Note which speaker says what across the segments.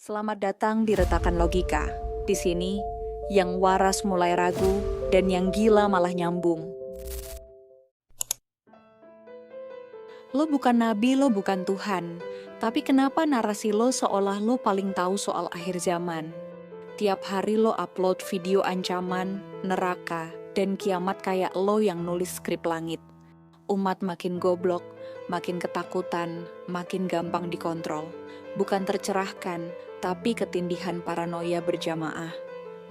Speaker 1: Selamat datang di Retakan Logika. Di sini, yang waras mulai ragu dan yang gila malah nyambung. Lo bukan nabi, lo bukan Tuhan. Tapi kenapa narasi lo seolah lo paling tahu soal akhir zaman? Tiap hari lo upload video ancaman, neraka, dan kiamat kayak lo yang nulis skrip langit. Umat makin goblok, makin ketakutan, makin gampang dikontrol. Bukan tercerahkan, tapi ketindihan paranoia berjamaah.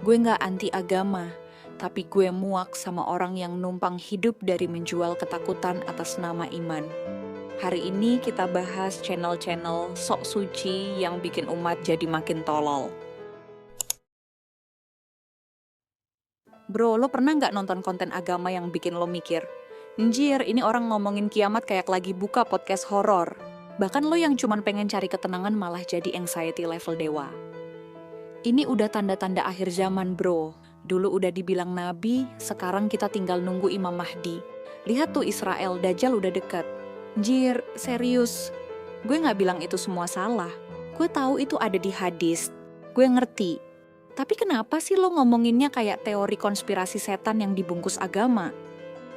Speaker 1: Gue gak anti agama, tapi gue muak sama orang yang numpang hidup dari menjual ketakutan atas nama iman. Hari ini kita bahas channel-channel sok suci yang bikin umat jadi makin tolol. Bro, lo pernah gak nonton konten agama yang bikin lo mikir? Anjir, ini orang ngomongin kiamat kayak lagi buka podcast horor. Bahkan lo yang cuman pengen cari ketenangan malah jadi anxiety level dewa. Ini udah tanda-tanda akhir zaman, bro. Dulu udah dibilang nabi, sekarang kita tinggal nunggu Imam Mahdi. Lihat tuh Israel, Dajjal udah deket. Anjir, serius. Gue gak bilang itu semua salah. Gue tahu itu ada di hadis. Gue ngerti. Tapi kenapa sih lo ngomonginnya kayak teori konspirasi setan yang dibungkus agama?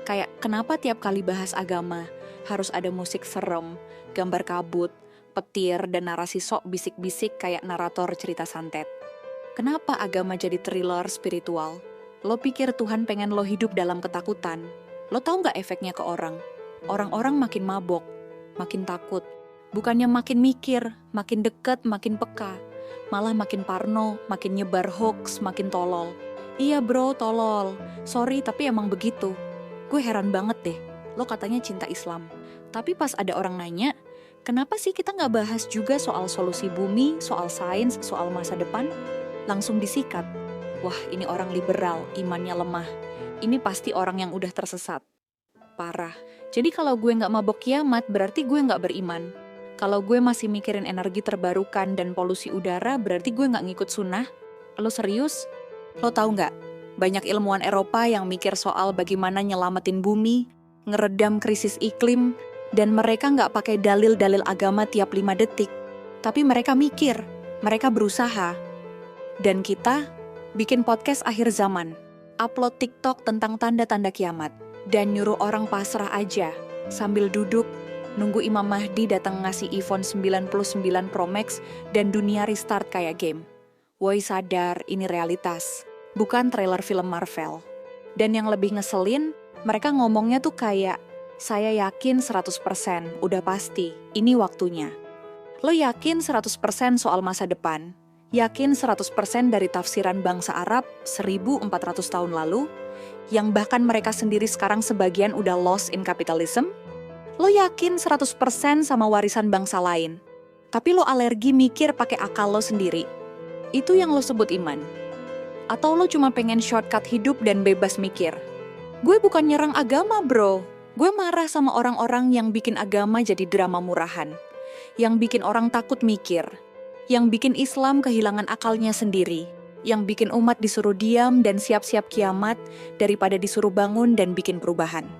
Speaker 1: Kayak kenapa tiap kali bahas agama harus ada musik serem, gambar kabut, petir, dan narasi sok bisik-bisik kayak narator cerita santet? Kenapa agama jadi thriller spiritual? Lo pikir Tuhan pengen lo hidup dalam ketakutan? Lo tahu nggak efeknya ke orang? Orang-orang makin mabok, makin takut. Bukannya makin mikir, makin deket, makin peka. Malah makin parno, makin nyebar hoax, makin tolol. Iya bro, tolol. Sorry, tapi emang begitu. Gue heran banget deh, lo katanya cinta Islam. Tapi pas ada orang nanya, kenapa sih kita nggak bahas juga soal solusi bumi, soal sains, soal masa depan? Langsung disikat. Wah, ini orang liberal, imannya lemah. Ini pasti orang yang udah tersesat. Parah. Jadi kalau gue nggak mabok kiamat, berarti gue nggak beriman. Kalau gue masih mikirin energi terbarukan dan polusi udara, berarti gue nggak ngikut sunnah. Lo serius? Lo tahu nggak? Banyak ilmuwan Eropa yang mikir soal bagaimana nyelamatin bumi, ngeredam krisis iklim, dan mereka nggak pakai dalil-dalil agama tiap 5 detik. Tapi mereka mikir, mereka berusaha. Dan kita bikin podcast akhir zaman, upload TikTok tentang tanda-tanda kiamat, dan nyuruh orang pasrah aja, sambil duduk, nunggu Imam Mahdi datang ngasih iPhone 99 Pro Max dan dunia restart kayak game. Woi sadar, ini realitas. Bukan trailer film Marvel. Dan yang lebih ngeselin, mereka ngomongnya tuh kayak, saya yakin 100%, udah pasti, ini waktunya. Lo yakin 100% soal masa depan? Yakin 100% dari tafsiran bangsa Arab 1400 tahun lalu? Yang bahkan mereka sendiri sekarang sebagian udah lost in capitalism? Lo yakin 100% sama warisan bangsa lain? Tapi lo alergi mikir pakai akal lo sendiri? Itu yang lo sebut iman? Atau lo cuma pengen shortcut hidup dan bebas mikir? Gue bukan nyerang agama bro. Gue marah sama orang-orang yang bikin agama jadi drama murahan. Yang bikin orang takut mikir. Yang bikin Islam kehilangan akalnya sendiri. Yang bikin umat disuruh diam dan siap-siap kiamat daripada disuruh bangun dan bikin perubahan.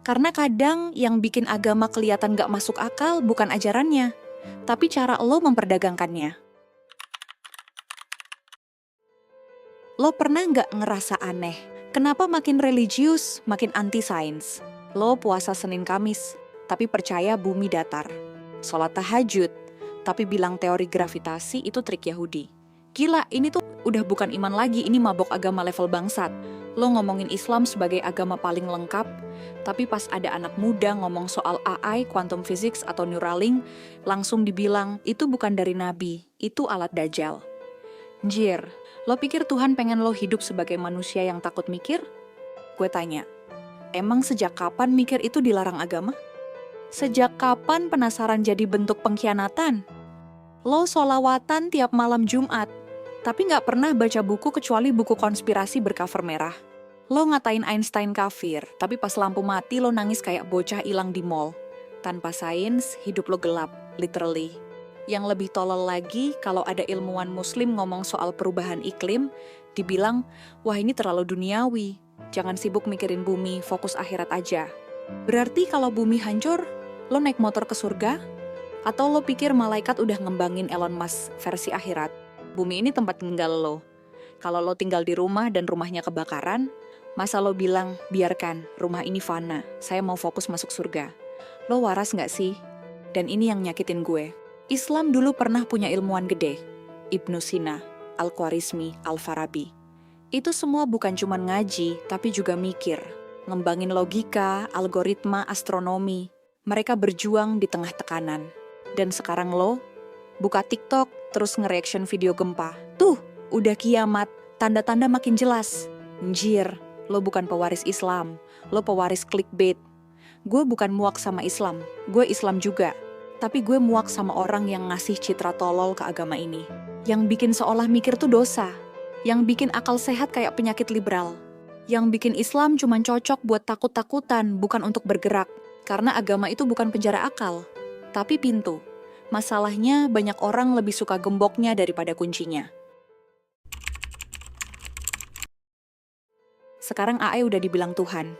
Speaker 1: Karena kadang yang bikin agama kelihatan gak masuk akal bukan ajarannya, tapi cara lo memperdagangkannya. Lo pernah nggak ngerasa aneh? Kenapa makin religius, makin anti-sains? Lo puasa Senin Kamis, tapi percaya bumi datar. Sholat tahajud, tapi bilang teori gravitasi itu trik Yahudi. Gila, ini tuh udah bukan iman lagi, ini mabok agama level bangsat. Lo ngomongin Islam sebagai agama paling lengkap, tapi pas ada anak muda ngomong soal AI, quantum physics, atau Neuralink, langsung dibilang, itu bukan dari Nabi, itu alat Dajjal. Anjir, lo pikir Tuhan pengen lo hidup sebagai manusia yang takut mikir? Gue tanya, emang sejak kapan mikir itu dilarang agama? Sejak kapan penasaran jadi bentuk pengkhianatan? Lo sholawatan tiap malam Jumat, tapi gak pernah baca buku kecuali buku konspirasi bercover merah. Lo ngatain Einstein kafir, tapi pas lampu mati lo nangis kayak bocah hilang di mall. Tanpa sains, hidup lo gelap, literally. Yang lebih tolol lagi, kalau ada ilmuwan muslim ngomong soal perubahan iklim, dibilang, wah ini terlalu duniawi, jangan sibuk mikirin bumi, fokus akhirat aja. Berarti kalau bumi hancur, lo naik motor ke surga? Atau lo pikir malaikat udah ngembangin Elon Musk versi akhirat? Bumi ini tempat tinggal lo. Kalau lo tinggal di rumah dan rumahnya kebakaran, masa lo bilang, biarkan, rumah ini fana, saya mau fokus masuk surga. Lo waras nggak sih? Dan ini yang nyakitin gue. Islam dulu pernah punya ilmuwan gede, Ibnu Sina, Al-Khwarizmi, Al-Farabi. Itu semua bukan cuma ngaji, tapi juga mikir, ngembangin logika, algoritma, astronomi. Mereka berjuang di tengah tekanan. Dan sekarang lo, buka TikTok, terus nge-reaction video gempa. Tuh, udah kiamat, tanda-tanda makin jelas. Njir, lo bukan pewaris Islam, lo pewaris clickbait. Gue bukan muak sama Islam, gue Islam juga. Tapi gue muak sama orang yang ngasih citra tolol ke agama ini. Yang bikin seolah mikir tuh dosa. Yang bikin akal sehat kayak penyakit liberal. Yang bikin Islam cuma cocok buat takut-takutan, bukan untuk bergerak. Karena agama itu bukan penjara akal, tapi pintu. Masalahnya banyak orang lebih suka gemboknya daripada kuncinya. Sekarang AI udah dibilang Tuhan.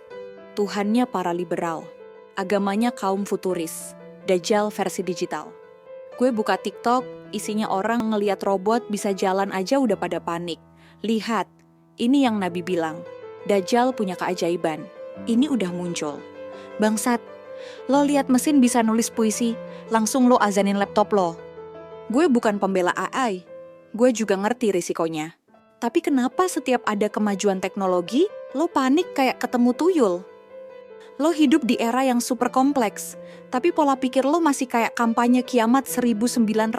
Speaker 1: Tuhannya para liberal. Agamanya kaum futuris. Dajjal versi digital. Gue buka TikTok, isinya orang ngeliat robot bisa jalan aja udah pada panik. Lihat, ini yang Nabi bilang. Dajjal punya keajaiban. Ini udah muncul. Bangsat, lo lihat mesin bisa nulis puisi, langsung lo azanin laptop lo. Gue bukan pembela AI. Gue juga ngerti risikonya. Tapi kenapa setiap ada kemajuan teknologi, lo panik kayak ketemu tuyul? Lo hidup di era yang super kompleks, tapi pola pikir lo masih kayak kampanye kiamat 1999.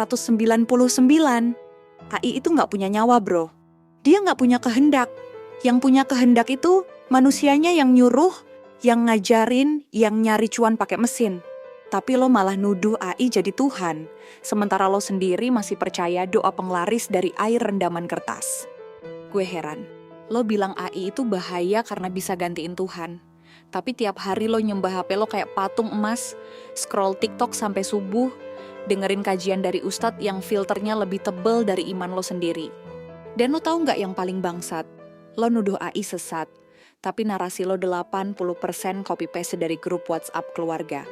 Speaker 1: AI itu nggak punya nyawa, bro. Dia nggak punya kehendak. Yang punya kehendak itu manusianya yang nyuruh, yang ngajarin, yang nyari cuan pakai mesin. Tapi lo malah nuduh AI jadi Tuhan, sementara lo sendiri masih percaya doa penglaris dari air rendaman kertas. Gue heran, lo bilang AI itu bahaya karena bisa gantiin Tuhan. Tapi tiap hari lo nyembah HP lo kayak patung emas, scroll TikTok sampai subuh, dengerin kajian dari ustadz yang filternya lebih tebel dari iman lo sendiri. Dan lo tahu nggak yang paling bangsat? Lo nuduh AI sesat, tapi narasi lo 80% copy-paste dari grup WhatsApp keluarga.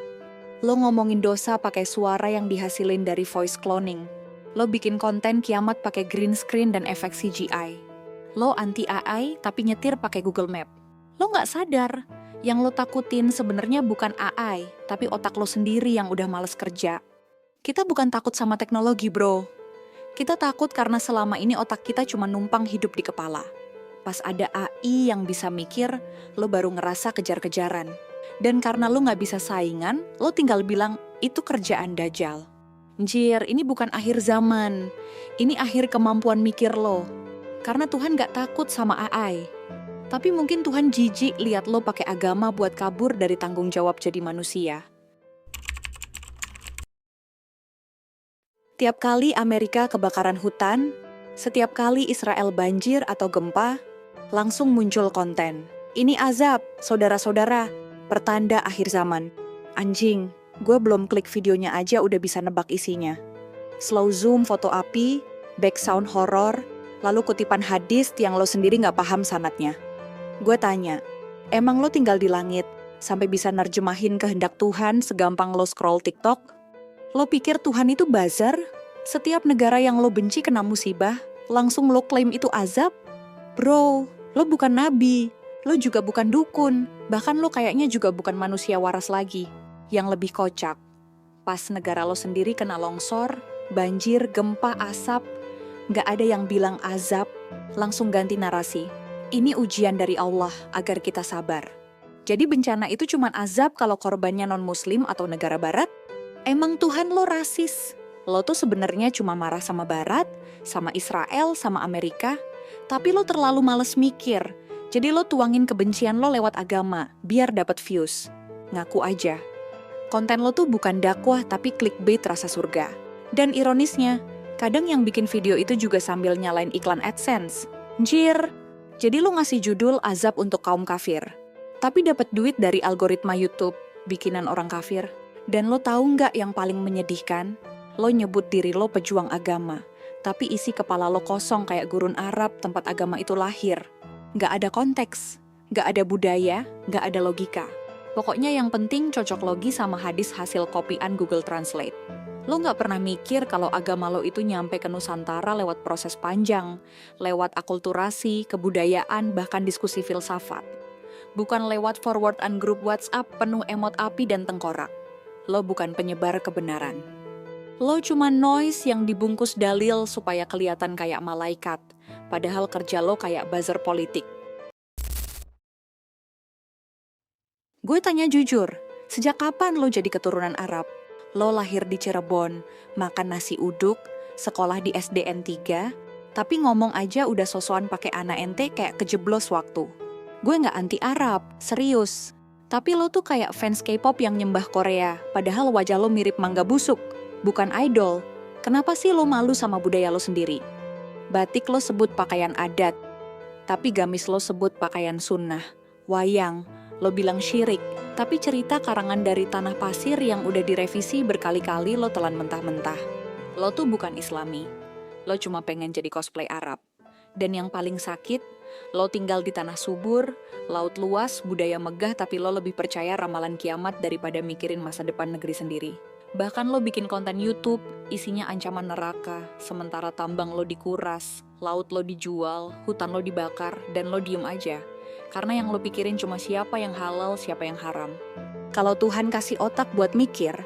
Speaker 1: Lo ngomongin dosa pakai suara yang dihasilin dari voice cloning. Lo bikin konten kiamat pakai green screen dan efek CGI. Lo anti AI tapi nyetir pakai Google Map. Lo nggak sadar, yang lo takutin sebenarnya bukan AI, tapi otak lo sendiri yang udah males kerja. Kita bukan takut sama teknologi, bro. Kita takut karena selama ini otak kita cuma numpang hidup di kepala. Pas ada AI yang bisa mikir, lo baru ngerasa kejar-kejaran. Dan karena lo nggak bisa saingan, lo tinggal bilang, itu kerjaan Dajjal. Njir, ini bukan akhir zaman. Ini akhir kemampuan mikir lo. Karena Tuhan nggak takut sama AI. Tapi mungkin Tuhan jijik lihat lo pakai agama buat kabur dari tanggung jawab jadi manusia. Tiap kali Amerika kebakaran hutan, setiap kali Israel banjir atau gempa, langsung muncul konten. Ini azab, saudara-saudara, pertanda akhir zaman. Anjing, gue belum klik videonya aja udah bisa nebak isinya. Slow zoom foto api, back sound horror, lalu kutipan hadis yang lo sendiri gak paham sanadnya. Gue tanya, emang lo tinggal di langit sampai bisa nerjemahin kehendak Tuhan segampang lo scroll TikTok? Lo pikir Tuhan itu buzzer? Setiap negara yang lo benci kena musibah, langsung lo klaim itu azab? Bro, lo bukan nabi, lo juga bukan dukun, bahkan lo kayaknya juga bukan manusia waras lagi. Yang lebih kocak, pas negara lo sendiri kena longsor, banjir, gempa, asap, gak ada yang bilang azab, langsung ganti narasi. Ini ujian dari Allah agar kita sabar. Jadi bencana itu cuma azab kalau korbannya non-muslim atau negara barat? Emang Tuhan lo rasis? Lo tuh sebenarnya cuma marah sama barat, sama Israel, sama Amerika. Tapi lo terlalu males mikir. Jadi lo tuangin kebencian lo lewat agama, biar dapat views. Ngaku aja. Konten lo tuh bukan dakwah tapi clickbait rasa surga. Dan ironisnya, kadang yang bikin video itu juga sambil nyalain iklan AdSense. Njir. Jadi lo ngasih judul azab untuk kaum kafir, tapi dapat duit dari algoritma YouTube bikinan orang kafir. Dan lo tahu nggak yang paling menyedihkan? Lo nyebut diri lo pejuang agama, tapi isi kepala lo kosong kayak gurun Arab tempat agama itu lahir. Nggak ada konteks, nggak ada budaya, nggak ada logika. Pokoknya yang penting cocok logi sama hadis hasil kopian Google Translate. Lo nggak pernah mikir kalau agama lo itu nyampe ke Nusantara lewat proses panjang, lewat akulturasi, kebudayaan, bahkan diskusi filsafat. Bukan lewat forwardan grup WhatsApp penuh emot api dan tengkorak. Lo bukan penyebar kebenaran. Lo cuma noise yang dibungkus dalil supaya kelihatan kayak malaikat, padahal kerja lo kayak buzzer politik. Gue tanya jujur, sejak kapan lo jadi keturunan Arab? Lo lahir di Cirebon, makan nasi uduk, sekolah di SDN 3, tapi ngomong aja udah sosokan pakai anak ente kayak kejeblos waktu. Gue nggak anti Arab, serius. Tapi lo tuh kayak fans K-pop yang nyembah Korea, padahal wajah lo mirip mangga busuk, bukan idol. Kenapa sih lo malu sama budaya lo sendiri? Batik lo sebut pakaian adat, tapi gamis lo sebut pakaian sunnah. Wayang, lo bilang syirik, tapi cerita karangan dari tanah pasir yang udah direvisi berkali-kali lo telan mentah-mentah. Lo tuh bukan Islami, lo cuma pengen jadi cosplay Arab. Dan yang paling sakit, lo tinggal di tanah subur, laut luas, budaya megah, tapi lo lebih percaya ramalan kiamat daripada mikirin masa depan negeri sendiri. Bahkan lo bikin konten YouTube, isinya ancaman neraka, sementara tambang lo dikuras, laut lo dijual, hutan lo dibakar, dan lo diem aja. Karena yang lo pikirin cuma siapa yang halal, siapa yang haram. Kalau Tuhan kasih otak buat mikir,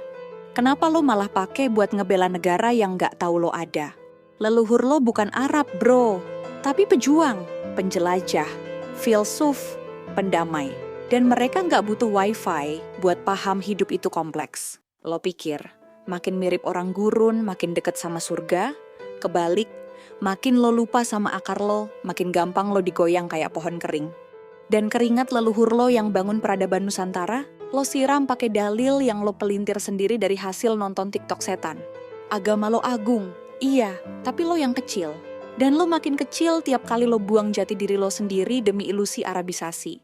Speaker 1: kenapa lo malah pakai buat ngebela negara yang gak tahu lo ada? Leluhur lo bukan Arab, bro, tapi pejuang, penjelajah, filsuf, pendamai. Dan mereka gak butuh wifi buat paham hidup itu kompleks. Lo pikir, makin mirip orang gurun, makin deket sama surga? Kebalik, makin lo lupa sama akar lo, makin gampang lo digoyang kayak pohon kering. Dan keringat leluhur lo yang bangun peradaban Nusantara, lo siram pakai dalil yang lo pelintir sendiri dari hasil nonton TikTok setan. Agama lo agung, iya, tapi lo yang kecil. Dan lo makin kecil tiap kali lo buang jati diri lo sendiri demi ilusi Arabisasi.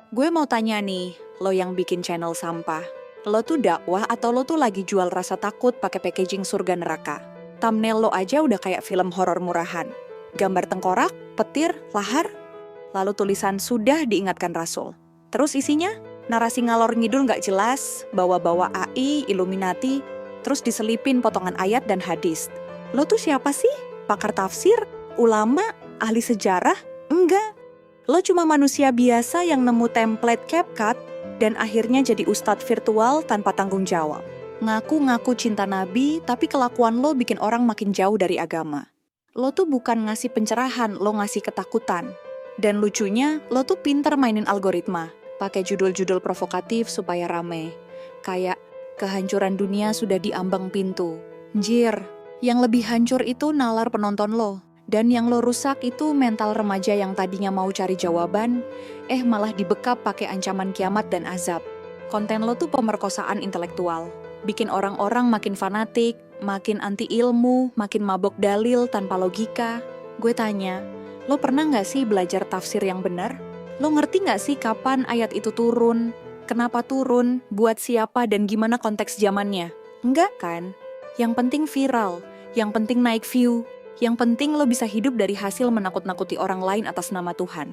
Speaker 1: Gue mau tanya nih, lo yang bikin channel sampah. Lo tuh dakwah atau lo tuh lagi jual rasa takut pakai packaging surga neraka? Thumbnail lo aja udah kayak film horor murahan. Gambar tengkorak, petir, lahar, lalu tulisan sudah diingatkan Rasul. Terus isinya, narasi ngalor ngidul gak jelas, bawa-bawa AI, Illuminati, terus diselipin potongan ayat dan hadis. Lo tuh siapa sih? Pakar tafsir? Ulama? Ahli sejarah? Enggak. Lo cuma manusia biasa yang nemu template CapCut dan akhirnya jadi ustadz virtual tanpa tanggung jawab. Ngaku-ngaku cinta Nabi, tapi kelakuan lo bikin orang makin jauh dari agama. Lo tuh bukan ngasih pencerahan, lo ngasih ketakutan. Dan lucunya, lo tuh pinter mainin algoritma. Pakai judul-judul provokatif supaya rame. Kayak, kehancuran dunia sudah diambang pintu. Jir, yang lebih hancur itu nalar penonton lo. Dan yang lo rusak itu mental remaja yang tadinya mau cari jawaban, malah dibekap pakai ancaman kiamat dan azab. Konten lo tuh pemerkosaan intelektual. Bikin orang-orang makin fanatik, makin anti ilmu, makin mabok dalil tanpa logika. Gue tanya, lo pernah gak sih belajar tafsir yang benar? Lo ngerti gak sih kapan ayat itu turun? Kenapa turun? Buat siapa dan gimana konteks zamannya? Enggak kan? Yang penting viral, yang penting naik view, yang penting lo bisa hidup dari hasil menakut-nakuti orang lain atas nama Tuhan.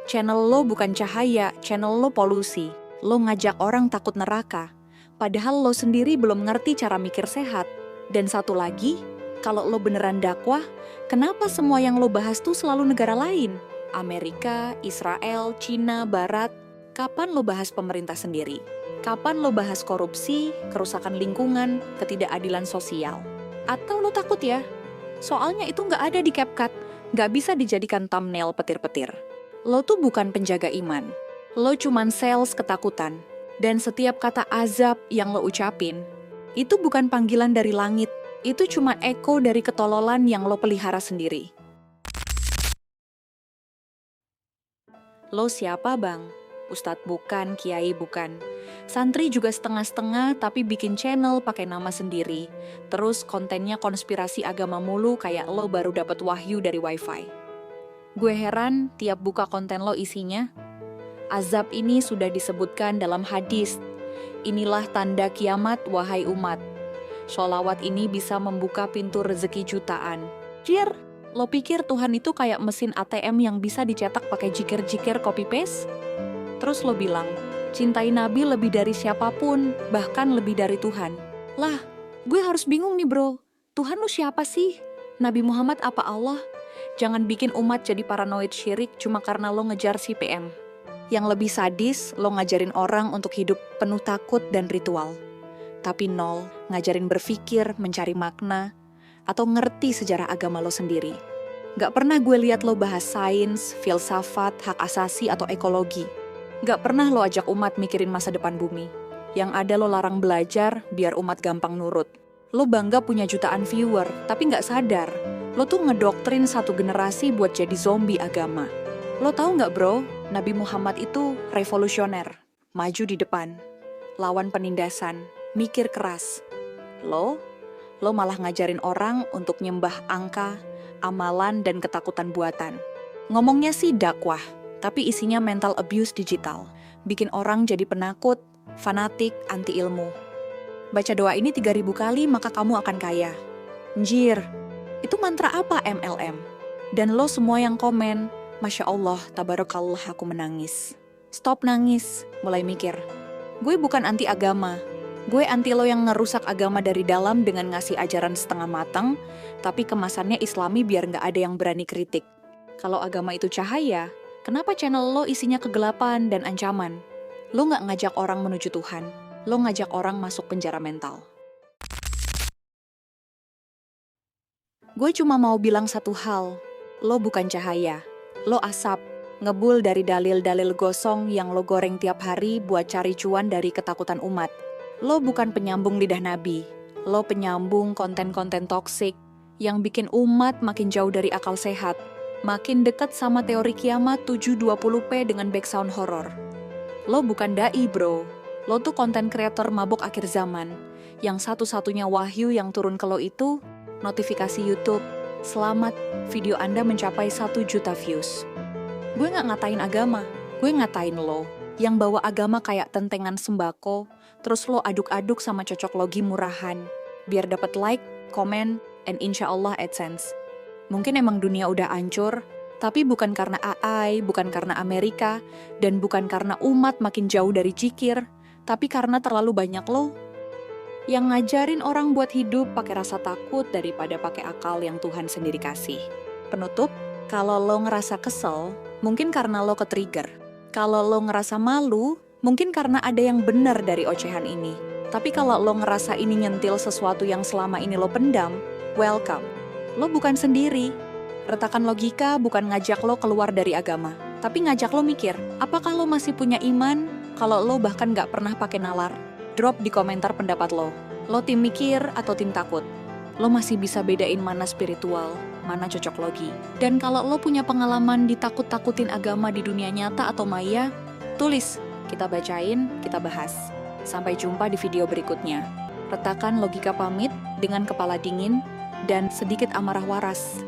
Speaker 1: Channel lo bukan cahaya, channel lo polusi. Lo ngajak orang takut neraka. Padahal lo sendiri belum ngerti cara mikir sehat. Dan satu lagi, kalau lo beneran dakwah, kenapa semua yang lo bahas tuh selalu negara lain? Amerika, Israel, Cina, Barat. Kapan lo bahas pemerintah sendiri? Kapan lo bahas korupsi, kerusakan lingkungan, ketidakadilan sosial? Atau lo takut ya? Soalnya itu nggak ada di CapCut, nggak bisa dijadikan thumbnail petir-petir. Lo tuh bukan penjaga iman. Lo cuman sales ketakutan. Dan setiap kata azab yang lo ucapin, itu bukan panggilan dari langit, itu cuma eko dari ketololan yang lo pelihara sendiri. Lo siapa bang? Ustadz bukan, kiai bukan. Santri juga setengah-setengah tapi bikin channel pakai nama sendiri. Terus kontennya konspirasi agama mulu kayak lo baru dapat wahyu dari wifi. Gue heran tiap buka konten lo isinya, azab ini sudah disebutkan dalam hadis. Inilah tanda kiamat wahai umat. Sholawat ini bisa membuka pintu rezeki jutaan. Jir, lo pikir Tuhan itu kayak mesin ATM yang bisa dicetak pakai jikir-jikir copy paste? Terus lo bilang, Cintai Nabi lebih dari siapapun, bahkan lebih dari Tuhan. Lah, gue harus bingung nih bro. Tuhan lu siapa sih? Nabi Muhammad apa Allah? Jangan bikin umat jadi paranoid syirik cuma karena lo ngejar CPM. Yang lebih sadis, lo ngajarin orang untuk hidup penuh takut dan ritual. Tapi nol, ngajarin berpikir, mencari makna, atau ngerti sejarah agama lo sendiri. Gak pernah gue lihat lo bahas sains, filsafat, hak asasi, atau ekologi. Gak pernah lo ajak umat mikirin masa depan bumi. Yang ada lo larang belajar biar umat gampang nurut. Lo bangga punya jutaan viewer, tapi gak sadar. Lo tuh ngedoktrin satu generasi buat jadi zombie agama. Lo tahu gak bro, Nabi Muhammad itu revolusioner. Maju di depan, lawan penindasan, mikir keras. Lo malah ngajarin orang untuk nyembah angka, amalan, dan ketakutan buatan. Ngomongnya sih dakwah, tapi isinya mental abuse digital. Bikin orang jadi penakut, fanatik, anti ilmu. Baca doa ini 3000 kali maka kamu akan kaya. Njir, itu mantra apa MLM? Dan lo semua yang komen, Masya Allah, tabarakallah aku menangis. Stop nangis, mulai mikir. Gue bukan anti agama. Gue anti lo yang ngerusak agama dari dalam dengan ngasih ajaran setengah matang, tapi kemasannya islami biar nggak ada yang berani kritik. Kalau agama itu cahaya, kenapa channel lo isinya kegelapan dan ancaman? Lo nggak ngajak orang menuju Tuhan, lo ngajak orang masuk penjara mental. Gue cuma mau bilang satu hal, lo bukan cahaya, lo asap, ngebul dari dalil-dalil gosong yang lo goreng tiap hari buat cari cuan dari ketakutan umat. Lo bukan penyambung lidah Nabi, lo penyambung konten-konten toksik yang bikin umat makin jauh dari akal sehat, makin dekat sama teori kiamat 720p dengan background horor. Lo bukan dai bro, lo tuh konten kreator mabok akhir zaman, yang satu-satunya wahyu yang turun ke lo itu notifikasi YouTube, selamat, video Anda mencapai 1 juta views. Gue gak ngatain agama, gue ngatain lo, yang bawa agama kayak tentengan sembako, terus lo aduk-aduk sama cocok logi murahan, biar dapat like, komen, and insya Allah AdSense. Mungkin emang dunia udah hancur, tapi bukan karena AI, bukan karena Amerika, dan bukan karena umat makin jauh dari zikir, tapi karena terlalu banyak lo yang ngajarin orang buat hidup pakai rasa takut daripada pakai akal yang Tuhan sendiri kasih. Penutup, kalau lo ngerasa kesel, mungkin karena lo ke-trigger. Kalau lo ngerasa malu, mungkin karena ada yang benar dari ocehan ini. Tapi kalau lo ngerasa ini nyentil sesuatu yang selama ini lo pendam, welcome. Lo bukan sendiri. Retakan logika bukan ngajak lo keluar dari agama, tapi ngajak lo mikir, apakah lo masih punya iman kalau lo bahkan gak pernah pakai nalar? Drop di komentar pendapat lo. Lo tim mikir atau tim takut? Lo masih bisa bedain mana spiritual, mana cocok logi. Dan kalau lo punya pengalaman ditakut-takutin agama di dunia nyata atau maya, tulis, kita bacain, kita bahas. Sampai jumpa di video berikutnya. Retakan logika pamit dengan kepala dingin dan sedikit amarah waras.